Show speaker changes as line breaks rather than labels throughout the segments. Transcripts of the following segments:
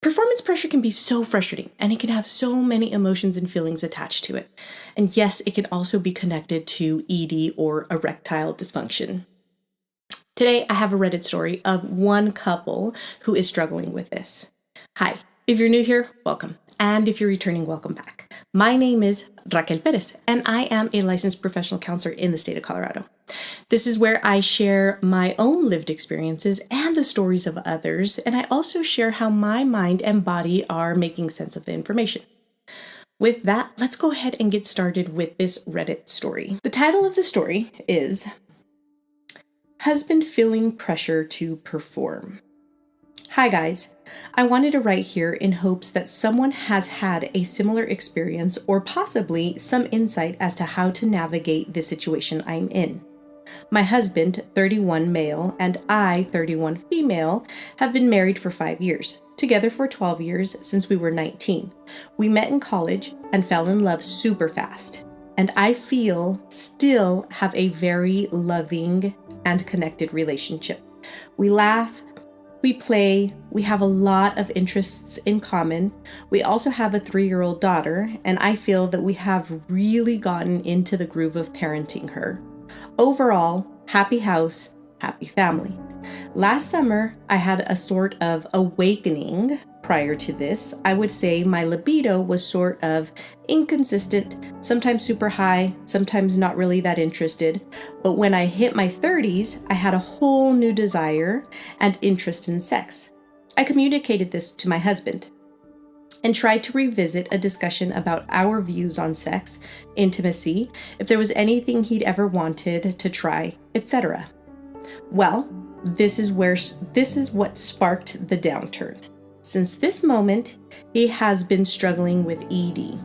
Performance pressure can be so frustrating, and it can have so many emotions and feelings attached to it. And yes, it can also be connected to ED or erectile dysfunction. Today, I have a Reddit story of one couple who is struggling with this. Hi, if you're new here, welcome. And if you're returning, welcome back. My name is Raquel Perez, and I am a licensed professional counselor in the state of Colorado. This is where I share my own lived experiences and the stories of others, and I also share how my mind and body are making sense of the information. With that, let's go ahead and get started with this Reddit story. The title of the story is Husband Feeling Pressure to Perform. Hi guys, I wanted to write here in hopes that someone has had a similar experience or possibly some insight as to how to navigate the situation I'm in. My husband, 31 male, and I, 31 female, have been married for 5 years, together for 12 years since we were 19. We met in college and fell in love super fast, and I feel still have a very loving and connected relationship. We laugh, we play, we have a lot of interests in common. We also have a 3-year-old daughter, and I feel that we have really gotten into the groove of parenting her. Overall, happy house, happy family. Last summer, I had a sort of awakening. Prior to this, I would say my libido was sort of inconsistent, sometimes super high, sometimes not really that interested. But when I hit my 30s, I had a whole new desire and interest in sex. I communicated this to my husband and tried to revisit a discussion about our views on sex, intimacy, if there was anything he'd ever wanted to try, etc. Well, this is what sparked the downturn. Since this moment, he has been struggling with ED.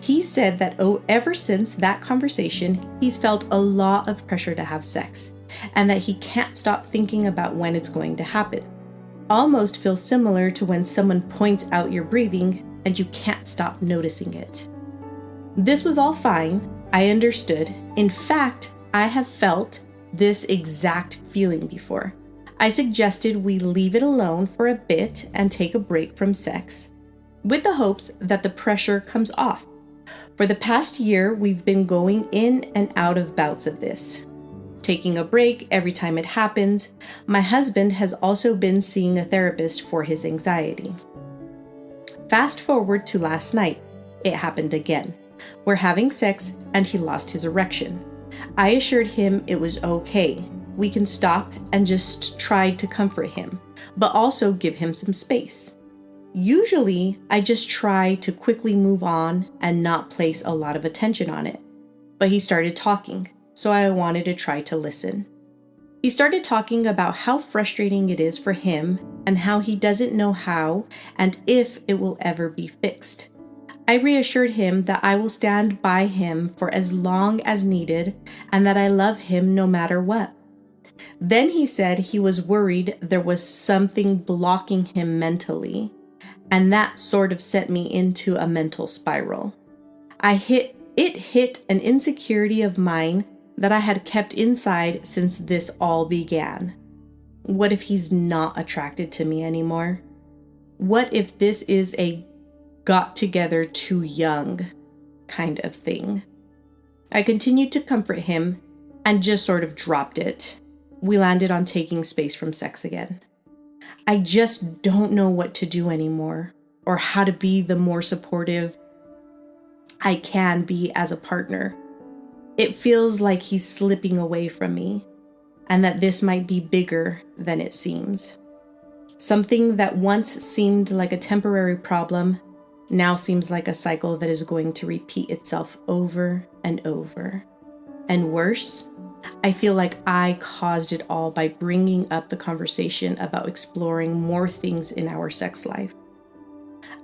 He said that ever since that conversation, he's felt a lot of pressure to have sex, and that he can't stop thinking about when it's going to happen. Almost feels similar to when someone points out your breathing and you can't stop noticing it. This was all fine. I understood. In fact, I have felt this exact feeling before. I suggested we leave it alone for a bit and take a break from sex, with the hopes that the pressure comes off. For the past year, we've been going in and out of bouts of this, taking a break every time it happens. My husband has also been seeing a therapist for his anxiety. Fast forward to last night, it happened again. We're having sex and he lost his erection. I assured him it was okay. We can stop and just tried to comfort him, but also give him some space. Usually, I just try to quickly move on and not place a lot of attention on it. But he started talking, so I wanted to try to listen. He started talking about how frustrating it is for him and how he doesn't know how and if it will ever be fixed. I reassured him that I will stand by him for as long as needed and that I love him no matter what. Then he said he was worried there was something blocking him mentally, and that sort of sent me into a mental spiral. It hit an insecurity of mine that I had kept inside since this all began. What if he's not attracted to me anymore? What if this is a got together too young kind of thing? I continued to comfort him and just sort of dropped it. We landed on taking space from sex again. I just don't know what to do anymore or how to be the more supportive I can be as a partner. It feels like he's slipping away from me and that this might be bigger than it seems. Something that once seemed like a temporary problem now seems like a cycle that is going to repeat itself over and over. And worse, I feel like I caused it all by bringing up the conversation about exploring more things in our sex life.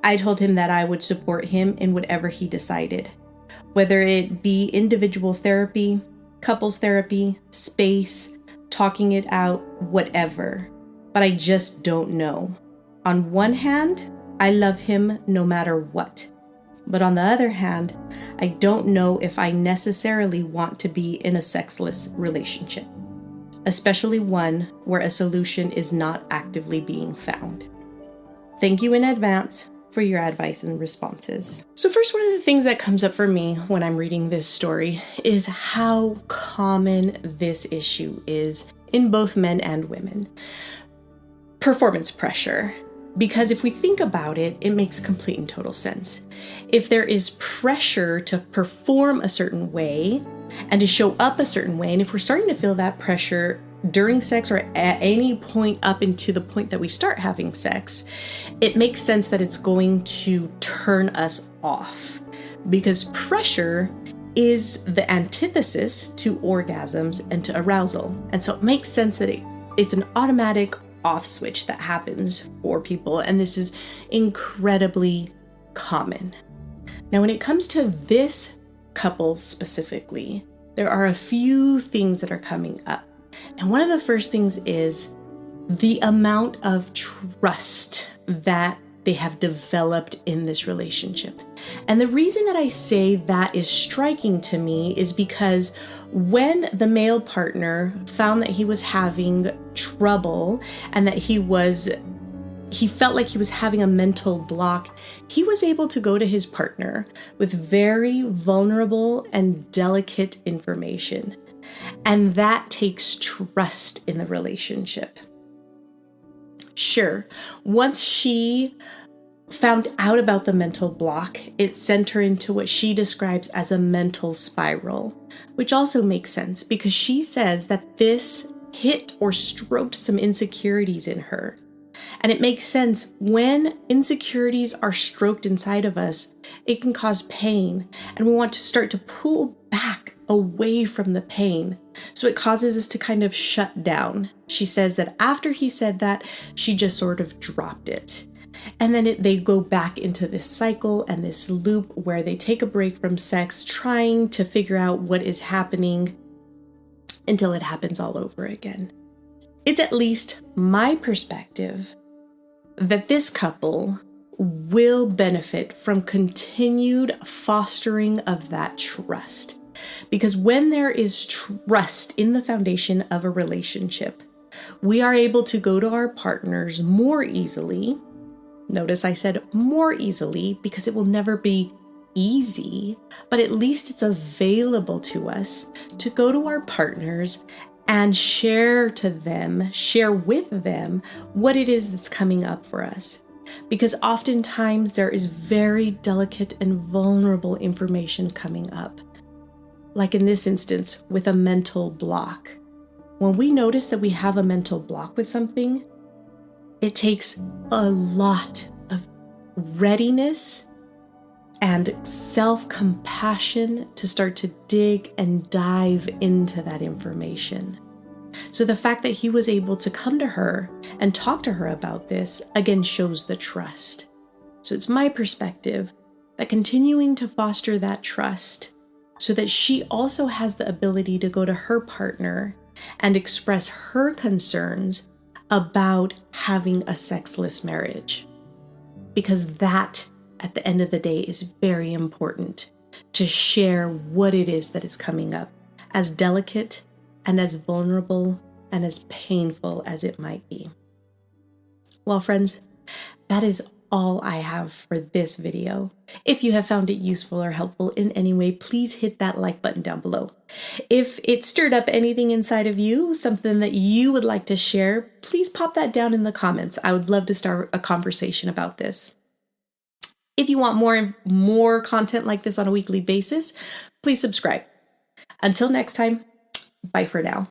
I told him that I would support him in whatever he decided, whether it be individual therapy, couples therapy, space, talking it out, whatever. But I just don't know. On one hand, I love him no matter what. But on the other hand, I don't know if I necessarily want to be in a sexless relationship, especially one where a solution is not actively being found. Thank you in advance for your advice and responses. So first, one of the things that comes up for me when I'm reading this story is how common this issue is in both men and women. Performance pressure. Because if we think about it, it makes complete and total sense. If there is pressure to perform a certain way and to show up a certain way, and if we're starting to feel that pressure during sex or at any point up into the point that we start having sex, it makes sense that it's going to turn us off, because pressure is the antithesis to orgasms and to arousal. And so it makes sense that it's an automatic off switch that happens for people, and this is incredibly common. Now, when it comes to this couple specifically, there are a few things that are coming up. And one of the first things is the amount of trust that they have developed in this relationship. And the reason that I say that is striking to me is because when the male partner found that he was having trouble and that he felt like he was having a mental block, he was able to go to his partner with very vulnerable and delicate information. And that takes trust in the relationship. Sure, once she found out about the mental block, it sent her into what she describes as a mental spiral, which also makes sense because she says that this hit or stroked some insecurities in her. And it makes sense. When insecurities are stroked inside of us, it can cause pain, and we want to start to pull back away from the pain. So it causes us to kind of shut down. She says that after he said that, she just sort of dropped it. And then they go back into this cycle and this loop where they take a break from sex, trying to figure out what is happening until it happens all over again. It's at least my perspective that this couple will benefit from continued fostering of that trust. Because when there is trust in the foundation of a relationship, we are able to go to our partners more easily. Notice I said more easily because it will never be easy, but at least it's available to us to go to our partners and share with them what it is that's coming up for us. Because oftentimes there is very delicate and vulnerable information coming up. Like in this instance, with a mental block. When we notice that we have a mental block with something, it takes a lot of readiness and self-compassion to start to dig and dive into that information. So the fact that he was able to come to her and talk to her about this, again, shows the trust. So it's my perspective that continuing to foster that trust so that she also has the ability to go to her partner and express her concerns about having a sexless marriage. Because that, at the end of the day, is very important to share what it is that is coming up, as delicate and as vulnerable and as painful as it might be. Well, friends, that is all I have for this video. If you have found it useful or helpful in any way, please hit that like button down below. If it stirred up anything inside of you, something that you would like to share, please pop that down in the comments. I would love to start a conversation about this. If you want more content like this on a weekly basis, please subscribe. Until next time, bye for now.